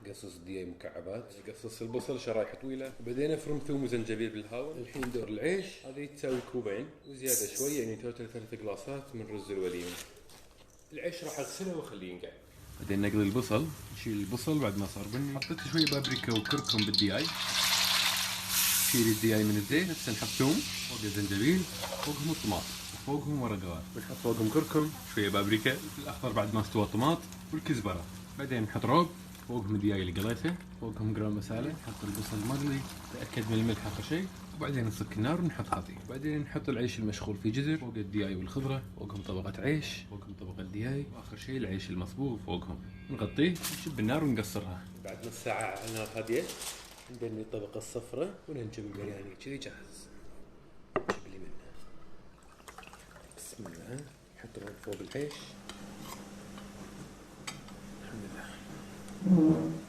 نقصص الدياي مكعبات، نقصص البصل شرايح طويله، وبدينا نفرم ثوم وزنجبيل بالهواء. الحين دور العيش، هذه تساوي كوبين وزياده شوي، يعني توتل 3 قلاصات من رز الوليمه. العيش راح اغسله واخليه ينقع. بعدين نقلي البصل، نشيل البصل بعد ما صار بني. حطيت شوي بابريكا وكركم بالدياي. نشيل الدياي من الزيت، هسه نحط ثوم، فوق الزنجبيل، فوقهم الطماط، وفوقهم ورق غار، ونحط فوقهم كركم، شويه بابريكا، الاخضر بعد ما استوى الطماط، والكزبره. بعدين نحط روب، فوقهم الدياي اللي قليته، فوقهم جرام مسالة، نحط البصل المقلي، نتأكد من الملح اخر شيء، وبعدين نسك النار ونحط خطي. بعدين نحط العيش المشغول في جزر فوق الدياي والخضره، فوقهم طبقه عيش، فوقهم طبقه دياي، واخر شيء العيش المصبوغ فوقهم. نغطيه ونشب النار ونقصرها. بعد نص ساعه على نار هاديه نبني الطبقه الصفراء وننجم البرياني كذي جاهز. نجيب لي منه. بسم الله. نحط الروب فوق العيش. الحمد لله.